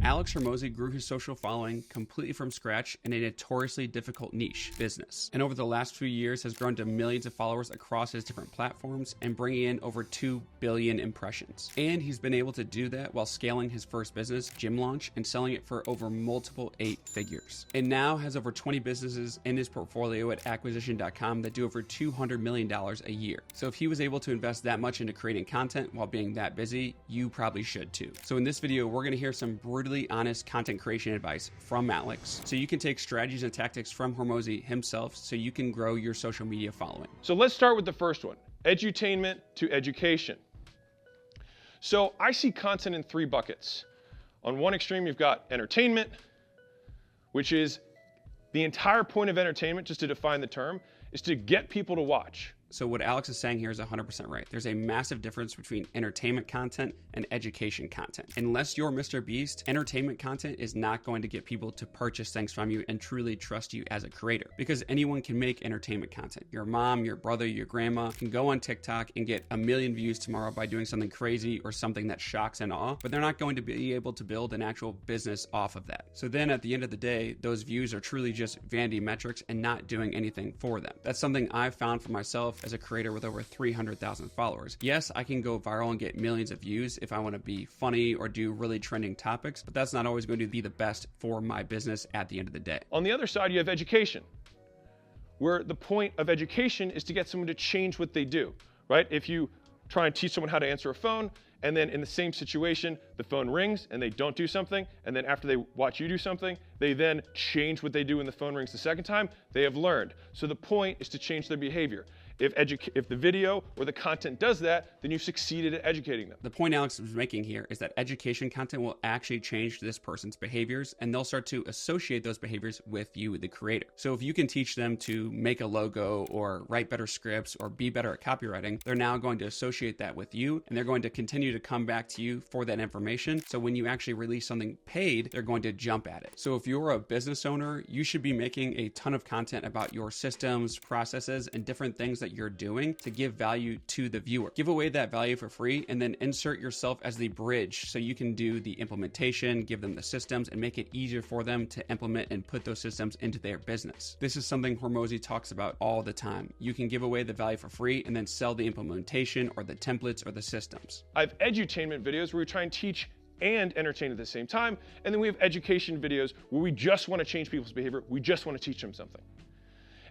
Alex Hormozi grew his social following completely from scratch in a notoriously difficult niche, business, and over the last few years has grown to millions of followers across his different platforms and bringing in over 2 billion impressions. And he's been able to do that while scaling his first business, Gym Launch, and selling it for over multiple 8 figures. And now has over 20 businesses in his portfolio at acquisition.com that do over $200 million a year. So if he was able to invest that much into creating content while being that busy, you probably should too. So in this video, we're going to hear some brutally honest content creation advice from Alex, so you can take strategies and tactics from Hormozi himself so you can grow your social media following. So let's start with the first one, edutainment to education. So I see content in 3 buckets. On one extreme, you've got entertainment, which is the entire point of entertainment, just to define the term, is to get people to watch. So what Alex is saying here is 100% right. There's a massive difference between entertainment content and education content. Unless you're Mr. Beast, entertainment content is not going to get people to purchase things from you and truly trust you as a creator, because anyone can make entertainment content. Your mom, your brother, your grandma can go on TikTok and get 1 million views tomorrow by doing something crazy or something that shocks and awe, but they're not going to be able to build an actual business off of that. So then at the end of the day, those views are truly just vanity metrics and not doing anything for them. That's something I've found for myself as a creator with over 300,000 followers. Yes, I can go viral and get millions of views if I want to be funny or do really trending topics, but that's not always going to be the best for my business at the end of the day. On the other side, you have education, where the point of education is to get someone to change what they do, right? If you try and teach someone how to answer a phone, and then in the same situation, the phone rings and they don't do something, and then after they watch you do something, they then change what they do when the phone rings the second time, they have learned. So the point is to change their behavior. If the video or the content does that, then you've succeeded at educating them. The point Alex was making here is that education content will actually change this person's behaviors, and they'll start to associate those behaviors with you, the creator. So if you can teach them to make a logo or write better scripts or be better at copywriting, they're now going to associate that with you, and they're going to continue to come back to you for that information. So when you actually release something paid, they're going to jump at it. So if you're a business owner, you should be making a ton of content about your systems, processes, and different things that you're doing to give value to the viewer. Give away that value for free and then insert yourself as the bridge so you can do the implementation, give them the systems, and make it easier for them to implement and put those systems into their business. This is something Hormozi talks about all the time. You can give away the value for free and then sell the implementation or the templates or the systems. I have edutainment videos where we try and teach and entertain at the same time, and then we have education videos where we just want to change people's behavior, we just want to teach them something.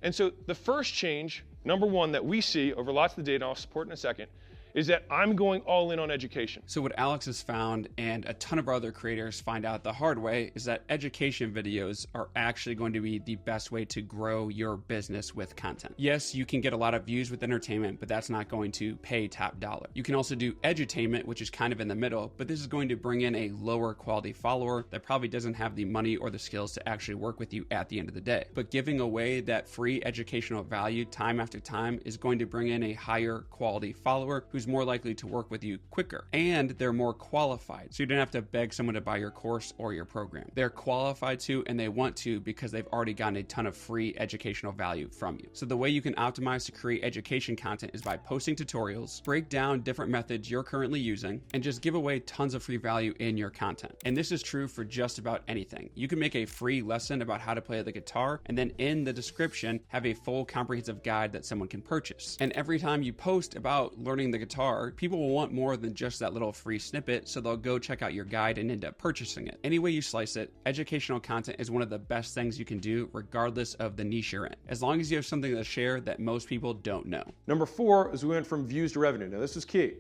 And so the first change, number one, that we see over lots of the data, I'll support in a second, is that I'm going all in on education. So what Alex has found, and a ton of other creators find out the hard way, is that education videos are actually going to be the best way to grow your business with content. Yes, you can get a lot of views with entertainment, but that's not going to pay top dollar. You can also do edutainment, which is kind of in the middle, but this is going to bring in a lower quality follower that probably doesn't have the money or the skills to actually work with you at the end of the day. But giving away that free educational value time after time is going to bring in a higher quality follower who's more likely to work with you quicker, and they're more qualified. So you don't have to beg someone to buy your course or your program. They're qualified to, and they want to, because they've already gotten a ton of free educational value from you. So the way you can optimize to create education content is by posting tutorials, break down different methods you're currently using, and just give away tons of free value in your content. And this is true for just about anything. You can make a free lesson about how to play the guitar, and then in the description have a full comprehensive guide that someone can purchase. And every time you post about learning the guitar, people will want more than just that little free snippet, so they'll go check out your guide and end up purchasing it. Any way you slice it, educational content is one of the best things you can do regardless of the niche you're in, as long as you have something to share that most people don't know. Number 4 is we went from views to revenue. Now this is key.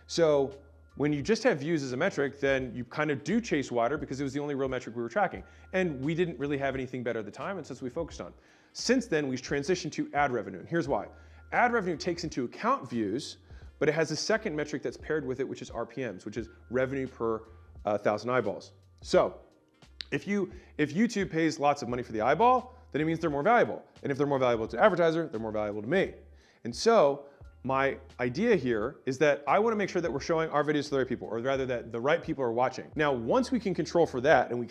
So when you just have views as a metric, then you kind of do chase wider because it was the only real metric we were tracking. And we didn't really have anything better at the time, and since we focused on. Since then, we've transitioned to ad revenue, and here's why. Ad revenue takes into account views, but it has a second metric that's paired with it, which is RPMs, which is revenue per 1,000 eyeballs. So if YouTube pays lots of money for the eyeball, then it means they're more valuable. And if they're more valuable to the advertiser, they're more valuable to me. And so My idea here is that I want to make sure that we're showing our videos to the right people, or rather that the right people are watching. Now, once we can control for that and we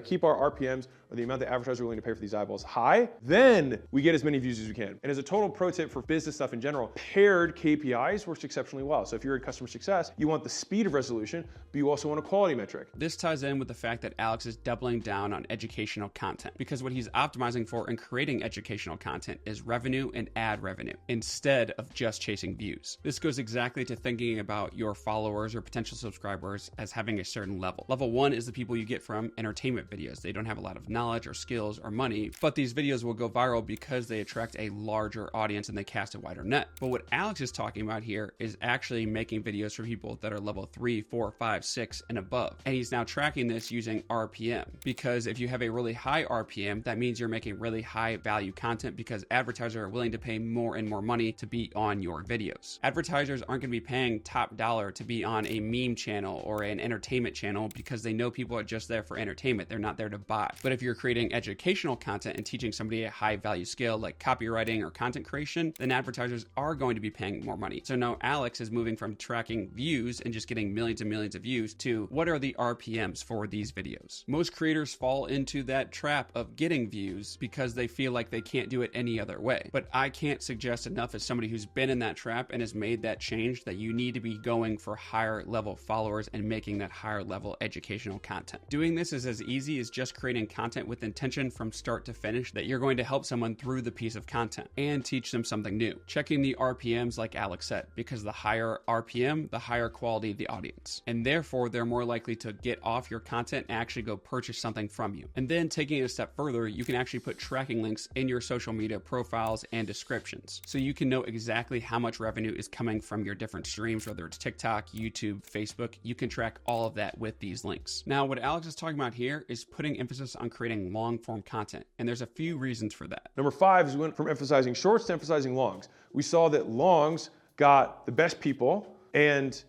keep our RPMs, or the amount that advertisers are willing to pay for these eyeballs, high, then we get as many views as we can. And as a total pro tip for business stuff in general, paired KPIs works exceptionally well. So if you're in customer success, you want the speed of resolution, but you also want a quality metric. This ties in with the fact that Alex is doubling down on educational content, because what he's optimizing for in creating educational content is revenue and ad revenue instead of just chasing views. This goes exactly to thinking about your followers or potential subscribers as having a certain level. Level 1 is the people you get from entertainment videos. They don't have a lot of knowledge or skills or money, but these videos will go viral because they attract a larger audience and they cast a wider net. But what Alex is talking about here is actually making videos for people that are level 3, 4, 5, 6 and above. And he's now tracking this using RPM, because if you have a really high RPM, that means you're making really high value content, because advertisers are willing to pay more and more money to be on your videos. Advertisers aren't going to be paying top dollar to be on a meme channel or an entertainment channel because they know people are just there for entertainment. They're not there to buy. But if you're creating educational content and teaching somebody a high value skill like copywriting or content creation, then advertisers are going to be paying more money. So now Alex is moving from tracking views and just getting millions and millions of views to what are the RPMs for these videos. Most creators fall into that trap of getting views because they feel like they can't do it any other way. But I can't suggest enough, as somebody who's been in that trap and has made that change, that you need to be going for higher level followers and making that higher level educational content. Doing this is as easy as just creating content with intention from start to finish that you're going to help someone through the piece of content and teach them something new. Checking the RPMs, like Alex said, because the higher RPM, the higher quality of the audience. And therefore, they're more likely to get off your content and actually go purchase something from you. And then taking it a step further, you can actually put tracking links in your social media profiles and descriptions. So you can know exactly how much revenue is coming from your different streams, whether it's TikTok, YouTube, Facebook. You can track all of that with these links. Now, what Alex is talking about here is putting emphasis on creating long form content. And there's a few reasons for that. Number 5 is we went from emphasizing shorts to emphasizing longs. We saw that longs got the best people, and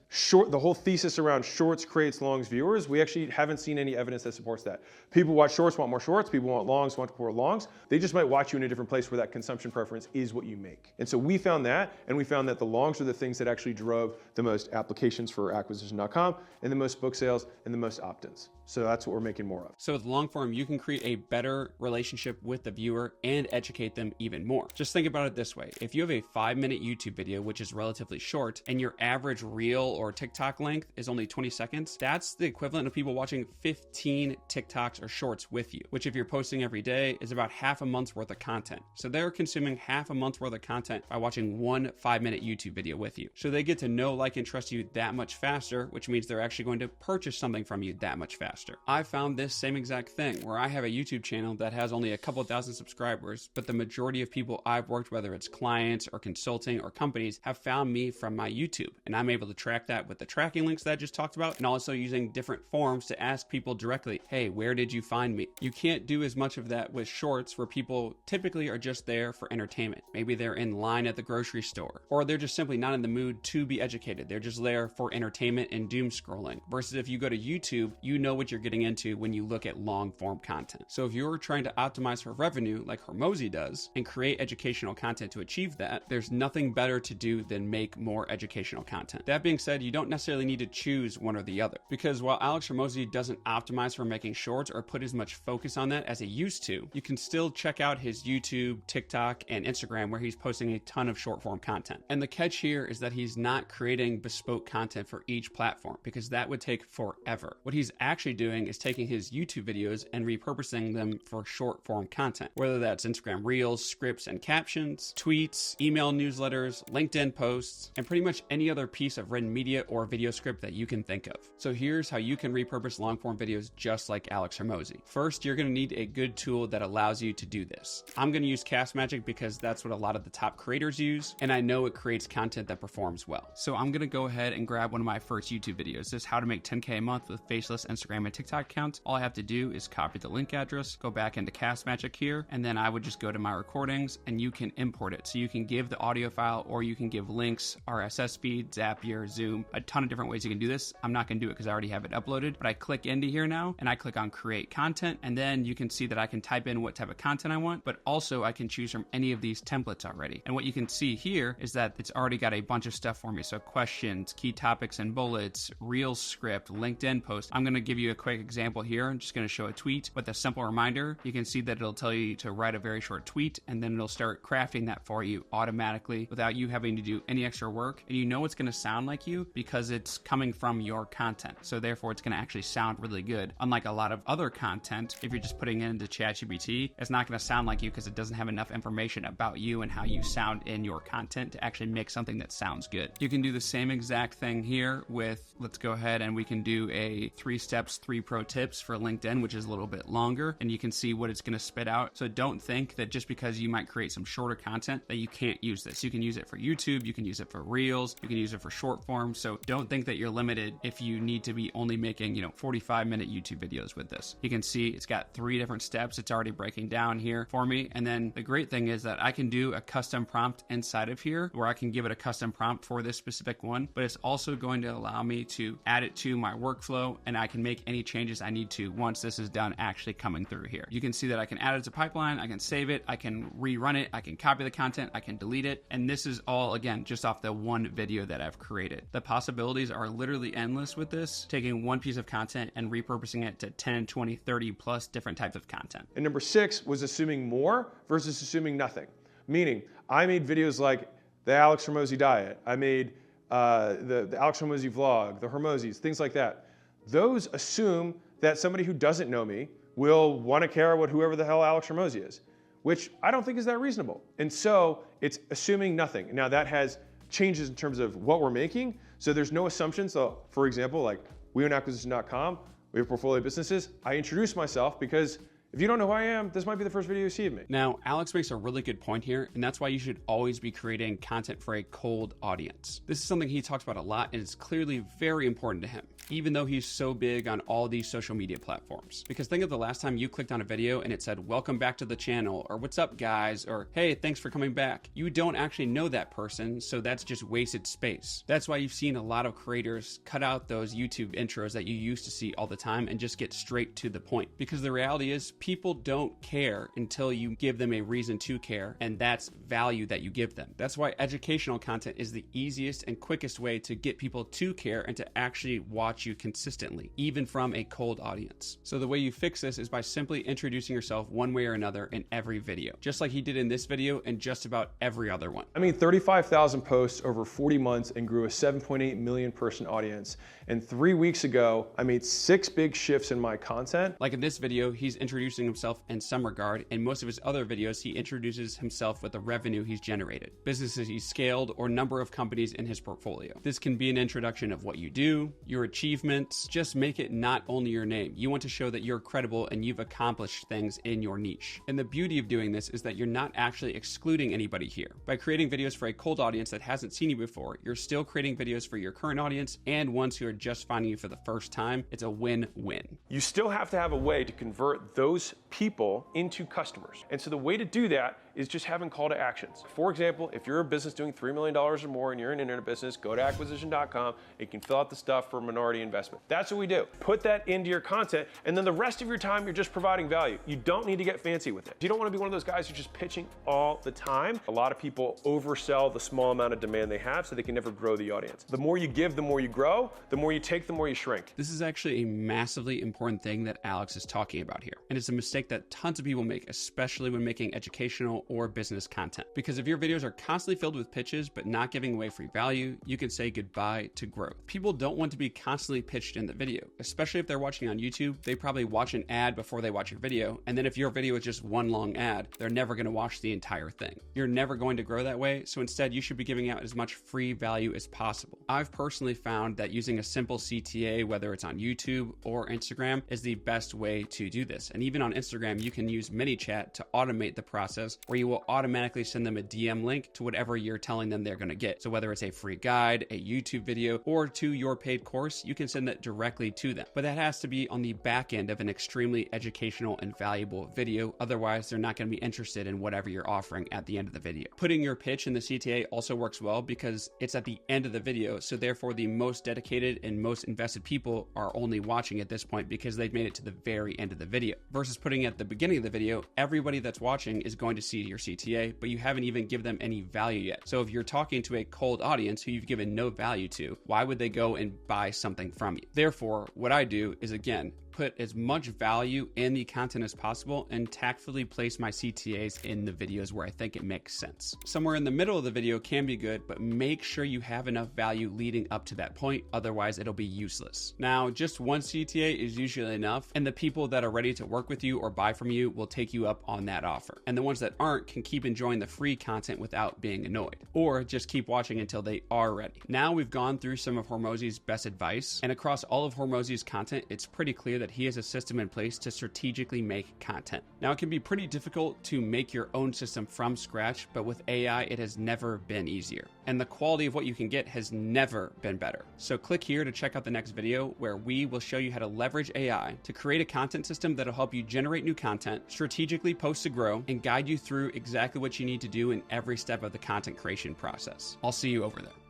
the whole thesis around shorts creates longs viewers, we actually haven't seen any evidence that supports that. People watch shorts want more shorts, people want longs want more longs. They just might watch you in a different place where that consumption preference is what you make. And so we found that, and we found that the longs are the things that actually drove the most applications for acquisition.com and the most book sales and the most opt-ins. So that's what we're making more of. So with long form, you can create a better relationship with the viewer and educate them even more. Just think about it this way. If you have a 5-minute YouTube video, which is relatively short, and your average reel or TikTok length is only 20 seconds, that's the equivalent of people watching 15 TikToks or shorts with you, which if you're posting every day is about half a month's worth of content. So they're consuming half a month's worth of content by watching one 5-minute YouTube video with you. So they get to know, like, and trust you that much faster, which means they're actually going to purchase something from you that much faster. I found this same exact thing where I have a YouTube channel that has only a couple thousand subscribers, but the majority of people I've worked, whether it's clients or consulting or companies, have found me from my YouTube. And I'm able to track that with the tracking links that I just talked about, and also using different forms to ask people directly, hey, where did you find me? You can't do as much of that with shorts, where people typically are just there for entertainment. Maybe they're in line at the grocery store, or they're just simply not in the mood to be educated. They're just there for entertainment and doom scrolling. Versus if you go to YouTube, you know what you're getting into when you look at long form content. So if you're trying to optimize for revenue like Hormozi does and create educational content to achieve that, there's nothing better to do than make more educational content. That being said, you don't necessarily need to choose one or the other, because while Alex Hormozi doesn't optimize for making shorts or put as much focus on that as he used to, you can still check out his YouTube, TikTok, and Instagram, where he's posting a ton of short form content. And the catch here is that he's not creating bespoke content for each platform, because that would take forever. What he's actually doing is taking his YouTube videos and repurposing them for short form content, whether that's Instagram Reels, scripts and captions, tweets, email newsletters, LinkedIn posts, and pretty much any other piece of written media or video script that you can think of. So here's how you can repurpose long form videos just like Alex Hormozi. First, you're going to need a good tool that allows you to do this. I'm going to use Cast Magic because that's what a lot of the top creators use, and I know it creates content that performs well. So I'm going to go ahead and grab one of my first YouTube videos. This is how to make 10K a month with faceless Instagram and TikTok accounts. All I have to do is copy the link address, go back into Cast Magic here, and then I would just go to my recordings and you can import it. So you can give the audio file, or you can give links, RSS feed, Zapier, Zoom, assume a ton of different ways you can do this. I'm not going to do it because I already have it uploaded, but I click into here now and I click on create content, and then you can see that I can type in what type of content I want, but also I can choose from any of these templates already. And what you can see here is that it's already got a bunch of stuff for me. So questions, key topics and bullets, Reels script, LinkedIn post. I'm going to give you a quick example here. I'm just going to show a tweet with a simple reminder. You can see that it'll tell you to write a very short tweet, and then it'll start crafting that for you automatically without you having to do any extra work. And you know it's going to sound like you because it's coming from your content. So therefore it's going to actually sound really good. Unlike a lot of other content, if you're just putting it into ChatGPT, it's not going to sound like you because it doesn't have enough information about you and how you sound in your content to actually make something that sounds good. You can do the same exact thing here with, let's go ahead and we can do a 3 steps, 3 pro tips for LinkedIn, which is a little bit longer, and you can see what it's going to spit out. So don't think that just because you might create some shorter content that you can't use this. You can use it for YouTube, you can use it for Reels, you can use it for short form. So don't think that you're limited if you need to be only making, 45-minute YouTube videos with this. You can see it's got 3 different steps. It's already breaking down here for me. And then the great thing is that I can do a custom prompt inside of here where I can give it a custom prompt for this specific one, but it's also going to allow me to add it to my workflow, and I can make any changes I need to once this is done actually coming through here. You can see that I can add it to pipeline, I can save it, I can rerun it, I can copy the content, I can delete it. And this is all, again, just off the one video that I've created. The possibilities are literally endless with this, taking one piece of content and repurposing it to 10, 20, 30 plus different types of content. And number 6 was assuming more versus assuming nothing. Meaning, I made videos like the Alex Hormozi diet. I made the Alex Hormozi vlog, the Hormozis, things like that. Those assume that somebody who doesn't know me will want to care what whoever the hell Alex Hormozi is, which I don't think is that reasonable. And so it's assuming nothing. Now that has changes in terms of what we're making. So there's no assumptions. So for example, like weownacquisition.com, we have portfolio businesses. I introduce myself because if you don't know who I am, this might be the first video you see of me. Now, Alex makes a really good point here, and that's why you should always be creating content for a cold audience. This is something he talks about a lot, and it's clearly very important to him, even though he's so big on all these social media platforms. Because think of the last time you clicked on a video and it said, welcome back to the channel, or what's up guys, or hey, thanks for coming back. You don't actually know that person, so that's just wasted space. That's why you've seen a lot of creators cut out those YouTube intros that you used to see all the time and just get straight to the point. Because the reality is, people don't care until you give them a reason to care, and that's value that you give them. That's why educational content is the easiest and quickest way to get people to care and to actually watch you consistently, even from a cold audience. So the way you fix this is by simply introducing yourself one way or another in every video, just like he did in this video and just about every other one. I mean, 35,000 posts over 40 months and grew a 7.8 million person audience. And 3 weeks ago, I made 6 big shifts in my content. Like in this video, he's introducing himself in some regard. In most of his other videos, he introduces himself with the revenue he's generated, businesses he's scaled, or number of companies in his portfolio. This can be an introduction of what you do, your achievements. Just make it not only your name. You want to show that you're credible and you've accomplished things in your niche. And the beauty of doing this is that you're not actually excluding anybody here. By creating videos for a cold audience that hasn't seen you before, you're still creating videos for your current audience and ones who are just finding you for the first time. It's a win-win. You still have to have a way to convert those people into customers. And so the way to do that is just having call to actions. For example, if you're a business doing $3 million or more and you're an internet business, go to acquisition.com and you can fill out the stuff for minority investment. That's what we do. Put that into your content, and then the rest of your time you're just providing value. You don't need to get fancy with it. You don't want to be one of those guys who's just pitching all the time. A lot of people oversell the small amount of demand they have so they can never grow the audience. The more you give, the more you grow. The more you take, the more you shrink. This is actually a massively important thing that Alex is talking about here. And it's a mistake that tons of people make, especially when making educational or business content. Because if your videos are constantly filled with pitches but not giving away free value, you can say goodbye to growth. People don't want to be constantly pitched in the video, especially if they're watching on YouTube. They probably watch an ad before they watch your video, and then if your video is just one long ad, they're never going to watch the entire thing. You're never going to grow that way, so instead you should be giving out as much free value as possible. I've personally found that using a simple CTA, whether it's on YouTube or Instagram, is the best way to do this. And even even on Instagram, you can use ManyChat to automate the process where you will automatically send them a DM link to whatever you're telling them they're going to get. So whether it's a free guide, a YouTube video, or to your paid course, you can send that directly to them. But that has to be on the back end of an extremely educational and valuable video. Otherwise, they're not going to be interested in whatever you're offering at the end of the video. Putting your pitch in the CTA also works well because it's at the end of the video. So therefore, the most dedicated and most invested people are only watching at this point because they've made it to the very end of the video. Versus putting it at the beginning of the video, everybody that's watching is going to see your CTA, but you haven't even given them any value yet. So if you're talking to a cold audience who you've given no value to, why would they go and buy something from you? Therefore, what I do is, again, put as much value in the content as possible and tactfully place my CTAs in the videos where I think it makes sense. Somewhere in the middle of the video can be good, but make sure you have enough value leading up to that point, otherwise it'll be useless. Now, just one CTA is usually enough, and the people that are ready to work with you or buy from you will take you up on that offer. And the ones that aren't can keep enjoying the free content without being annoyed, or just keep watching until they are ready. Now we've gone through some of Hormozi's best advice, and across all of Hormozi's content, it's pretty clear that he has a system in place to strategically make content. Now, it can be pretty difficult to make your own system from scratch, but with AI, it has never been easier. And the quality of what you can get has never been better. So click here to check out the next video where we will show you how to leverage AI to create a content system that'll help you generate new content, strategically post to grow, and guide you through exactly what you need to do in every step of the content creation process. I'll see you over there.